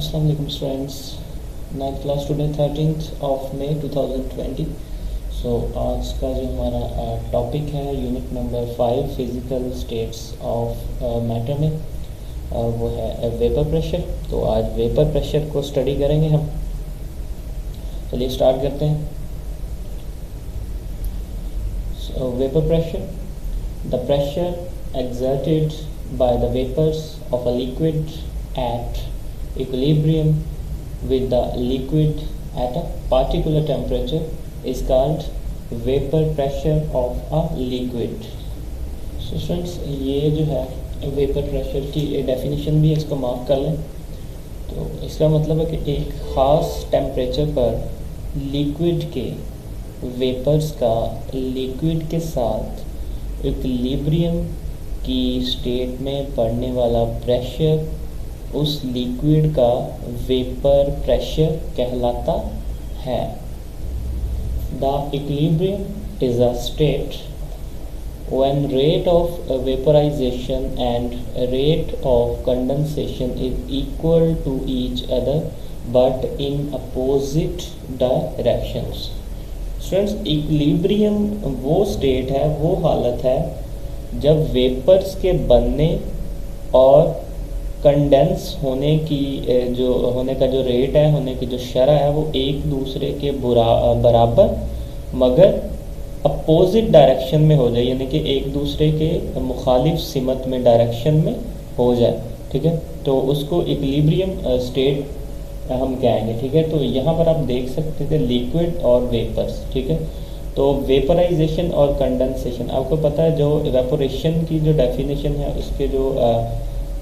अस्सलाम वालेकुम students, 9th class today 13th of May 2020। So आज का जो हमारा टॉपिक है unit number 5 physical states of matter में वो है वेपर प्रेशर। तो आज वेपर प्रेशर को स्टडी करेंगे हम। चलिए स्टार्ट करते हैं। सो vapour pressure, the pressure exerted by the vapors of a liquid at equilibrium with the liquid at a particular temperature is called vapor pressure of a liquid। So students, ये जो है vapour pressure की definition भी इसको mark कर लें। तो इसका मतलब है कि एक ख़ास टेम्परेचर पर लिक्विड के वेपर्स का लिक्विड के साथ इक्विलिब्रियम की स्टेट में पड़ने वाला प्रेशर उस लिक्विड का वेपर प्रेशर कहलाता है। The equilibrium is a state when rate of vaporization and rate of condensation is equal to each other but in opposite directions। Students, equilibrium वो स्टेट है, वो हालत है जब वेपर्स के बनने और कंडेंस होने की जो होने का जो रेट है, होने की जो शरह है, वो एक दूसरे के बराबर मगर अपोजिट डायरेक्शन में हो जाए, यानी कि एक दूसरे के मुखालिफ सिमत में डायरेक्शन में हो जाए। ठीक है, तो उसको इक्विलिब्रियम स्टेट हम कहेंगे। ठीक है, तो यहाँ पर आप देख सकते थे लिक्विड और वेपर्स। ठीक है, तो वेपराइजेशन और कंडेंसेशन, आपको पता है जो इवेपोरेशन की जो डेफिनेशन है उसके जो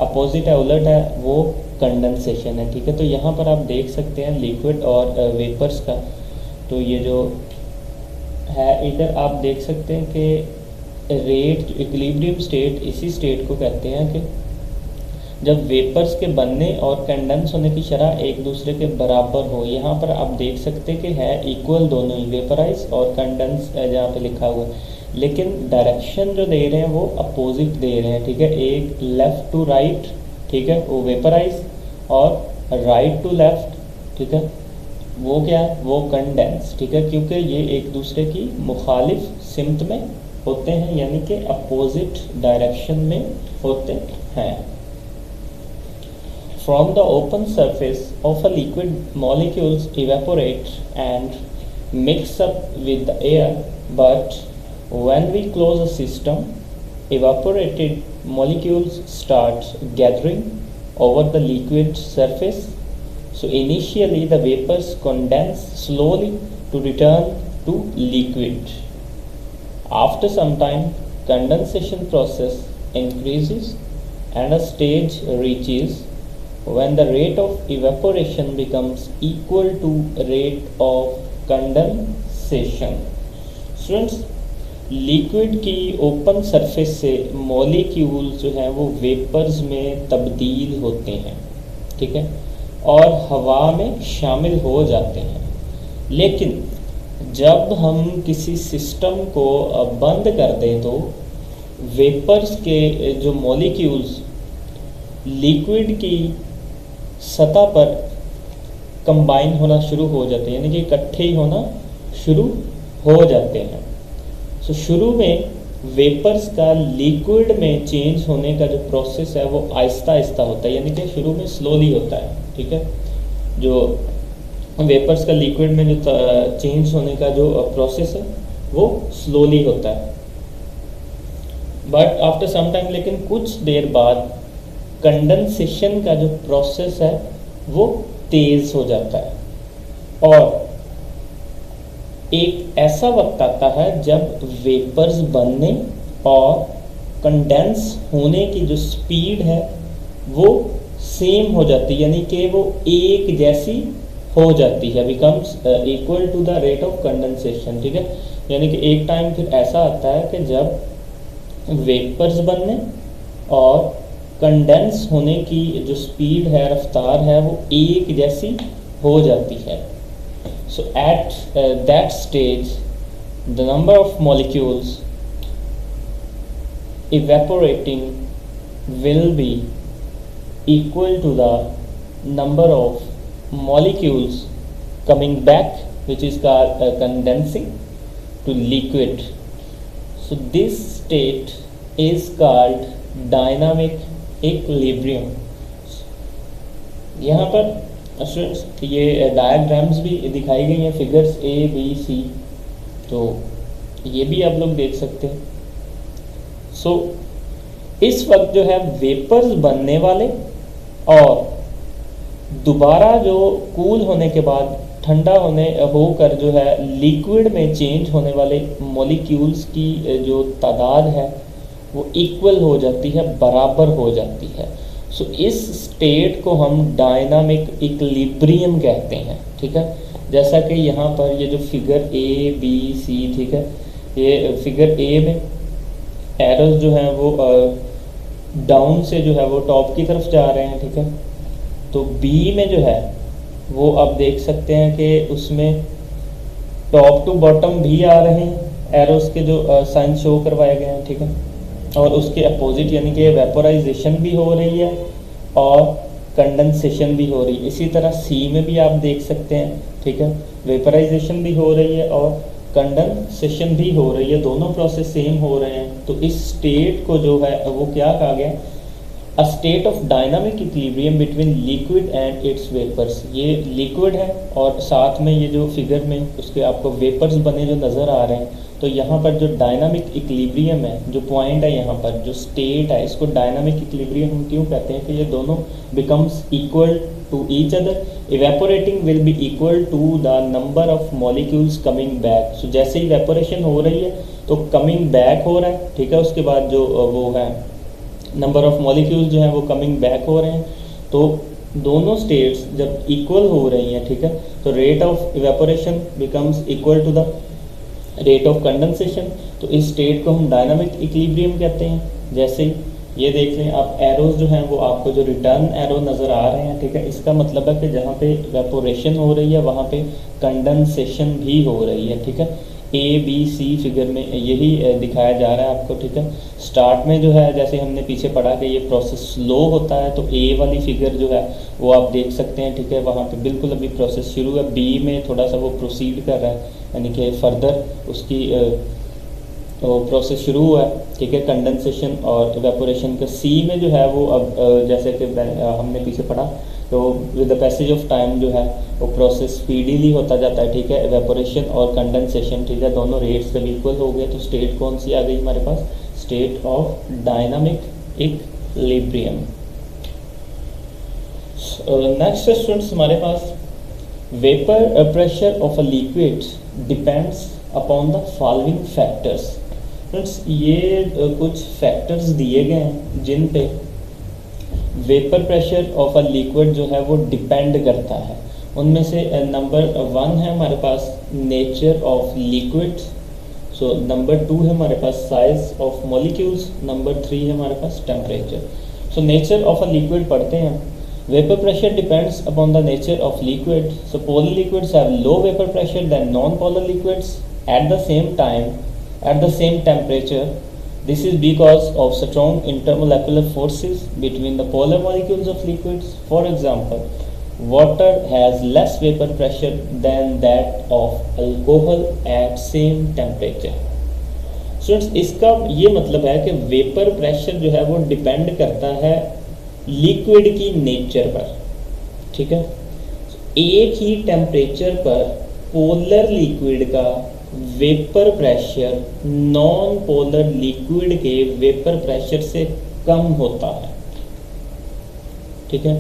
अपोजिट है, उलट है, वो कंडेंसेशन है। ठीक है, तो यहाँ पर आप देख सकते हैं लिक्विड और वेपर्स का। तो ये जो है इधर आप देख सकते हैं कि रेट इक्विलिब्रियम स्टेट इसी स्टेट को कहते हैं कि जब वेपर्स के बनने और कंडेंस होने की शरह एक दूसरे के बराबर हो। यहाँ पर आप देख सकते हैं कि है इक्वल दोनों ही, वेपराइज और कंडेंस जहाँ पे लिखा हुआ है, लेकिन डायरेक्शन जो दे रहे हैं वो अपोजिट दे रहे हैं। ठीक है, एक लेफ़्ट टू राइट, ठीक है, वो वेपराइज, और राइट टू लेफ़्ट, ठीक है, वो क्या है, वो कंडेंस। ठीक है, क्योंकि ये एक दूसरे की मुखालिफ सिमत में होते हैं, यानी कि अपोजिट डायरेक्शन में होते हैं। From the open surface of a liquid, molecules evaporate and mix up with the air, but when we close a system, evaporated molecules start gathering over the liquid surface. So initially the vapors condense slowly to return to liquid. After some time, condensation process increases and a stage reaches when the rate of evaporation becomes equal to rate of condensation। Students, liquid की open surface से molecule जो हैं वो vapours में तब्दील होते हैं। ठीक है, और हवा में शामिल हो जाते हैं। लेकिन जब हम किसी सिस्टम को बंद कर दें तो वेपर्स के जो मॉलिक्यूल्स लिक्विड की सतह पर कंबाइन होना शुरू हो जाते हैं, यानी कि इकट्ठे ही होना शुरू हो जाते हैं। सो शुरू में वेपर्स का लिक्विड में चेंज होने का जो प्रोसेस है वो आहिस्ता आहिस्ता होता है, यानी कि शुरू में स्लोली होता है। ठीक है, जो वेपर्स का लिक्विड में जो चेंज होने का जो प्रोसेस है वो स्लोली होता है, बट आफ्टर सम टाइम, लेकिन कुछ देर बाद कंडेंसेशन का जो प्रोसेस है वो तेज़ हो जाता है और एक ऐसा वक्त आता है जब वेपर्स बनने और कंडेंस होने की जो स्पीड है वो सेम हो जाती है, यानी कि वो एक जैसी हो जाती है, becomes equal to the rate of condensation. ठीक है, यानी कि एक टाइम फिर ऐसा आता है कि जब वेपर्स बनने और कंडेंस होने की जो स्पीड है, रफ्तार है, वो एक जैसी हो जाती है। So at that stage the number of molecules evaporating will be equal to the number of molecules coming back, which is called condensing to liquid. So this state is called dynamic equilibrium. यहाँ पर students ये diagrams भी दिखाई गई हैं, figures A, B, C, तो ये भी आप लोग देख सकते हैं. सो इस वक्त जो है वेपर्स बनने वाले और दोबारा जो कूल होने के बाद ठंडा होने होकर जो है लिक्विड में चेंज होने वाले मॉलिक्यूल्स की जो तादाद है वो इक्वल हो जाती है, बराबर हो जाती है. सो इस स्टेट को हम डायनामिक इक्विलिब्रियम कहते हैं. ठीक है, जैसा कि यहाँ पर ये जो फिगर A, B, C, ठीक है, ये फिगर A में एरोस जो हैं वो डाउन से जो है वो टॉप की तरफ जा रहे हैं. ठीक है, तो B में जो है वो आप देख सकते हैं कि उसमें टॉप टू बॉटम भी आ रहे हैं, एरोस के जो साइन शो करवाए गए हैं. ठीक है, और उसके अपोजिट यानी कि वेपोराइजेशन भी हो रही है और कंडेंसेशन भी हो रही है. इसी तरह C में भी आप देख सकते हैं. ठीक है, वेपोराइजेशन भी हो रही है और कंडेंसेशन भी हो रही है, दोनों प्रोसेस सेम हो रहे हैं. तो इस स्टेट को जो है वो क्या कहा गया, a state of dynamic equilibrium between liquid and its vapours. ये लिक्विड है और साथ में ये जो फिगर में उसके आपको वेपर्स बने जो नज़र आ रहे हैं. तो यहाँ पर जो डायनामिक इक्विलिब्रियम है, जो पॉइंट है यहाँ पर जो स्टेट है, इसको डायनामिक इक्विलिब्रियम हम क्यों कहते हैं कि ये दोनों becomes equal to each other. Evaporating will be equal to the number of molecules coming back. So जैसे ही इवेपोरेशन हो रही है तो कमिंग बैक हो रहा है. ठीक है, उसके बाद जो वो है नंबर ऑफ मॉलिक्यूल्स जो हैं वो कमिंग बैक हो रहे हैं. तो दोनों स्टेट्स जब इक्वल हो रही हैं, ठीक है, तो rate of evaporation becomes equal to the rate of condensation. तो इस स्टेट को हम डायनामिक इक्विलिब्रियम कहते हैं. जैसे ये देख लें आप, एरोज जो हैं वो आपको जो रिटर्न एरो नज़र आ रहे हैं. ठीक है, इसका मतलब है कि जहाँ पे इवेपोरेशन हो रही है वहाँ पे कंडेंसेशन भी हो रही है. ठीक है, A, B, C फिगर में यही दिखाया जा रहा है आपको. ठीक है, स्टार्ट में जो है जैसे हमने पीछे पढ़ा कि ये प्रोसेस स्लो होता है, तो A वाली फिगर जो है वो आप देख सकते हैं. ठीक है, वहाँ पे बिल्कुल अभी प्रोसेस शुरू है. B में थोड़ा सा वो प्रोसीड कर रहा है, यानी कि फर्दर उसकी प्रोसेस शुरू हुआ है. ठीक है, कंडेंसेशन और इवेपोरेशन का. C में जो है वो अब जैसे कि हमने पीछे पढ़ा तो with the passage of time जो है वो प्रोसेस स्पीडीली होता जाता है. ठीक है, इवेपोरेशन और कंडेंसेशन, ठीक है, दोनों रेट्स जब इक्वल हो गए तो स्टेट कौन सी आ गई हमारे पास, state of dynamic equilibrium. Next students हमारे पास vapour pressure of a liquid depends upon the following factors. Friends ये कुछ फैक्टर्स दिए गए हैं जिन पे vapour pressure of a liquid जो है वो डिपेंड करता है. उनमें से नंबर 1 है हमारे पास nature of liquid. So number 2 है हमारे पास साइज ऑफ मॉलिक्यूल्स. नंबर 3 है हमारे पास temperature. So nature of a liquid पढ़ते हैं. Vapour pressure depends upon the nature of liquid. So polar liquids have low vapour pressure then non polar liquids at the same time at the same temperature. This is because of strong intermolecular forces between the polar molecules of liquids. For example, water has less vapor pressure than that of alcohol at same temperature. Students, इसका ये मतलब है कि vapour pressure जो है वो depend करता है लिक्विड की नेचर पर. ठीक है, एक ही टेम्परेचर पर पोलर लिक्विड का vapour pressure non polar liquid के वेपर प्रेशर से कम होता है. ठीक है,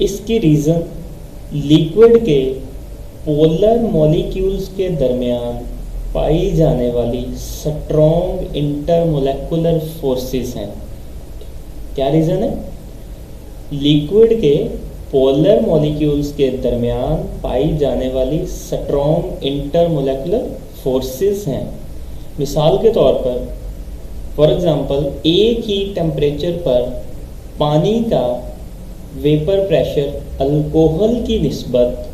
इसकी रीज़न लिक्विड के पोलर मॉलिक्यूल्स के दरमियान पाई जाने वाली स्ट्रॉन्ग इंटरमोलेकुलर फोर्सेस हैं. क्या रीज़न है? लिक्विड के पोलर मॉलिक्यूल्स के दरमियान पाई जाने वाली स्ट्रॉन्ग इंटरमोलेकुलर फोर्सेस हैं. मिसाल के तौर पर फॉर एग्जांपल एक ही टेम्परेचर पर पानी का वेपर प्रेशर अल्कोहल की निस्बत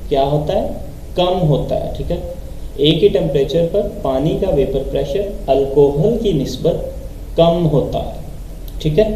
क्या होता है, कम होता है. ठीक है, एक ही टेम्परेचर पर पानी का वेपर प्रेशर अल्कोहल की निस्बत कम होता है. ठीक है,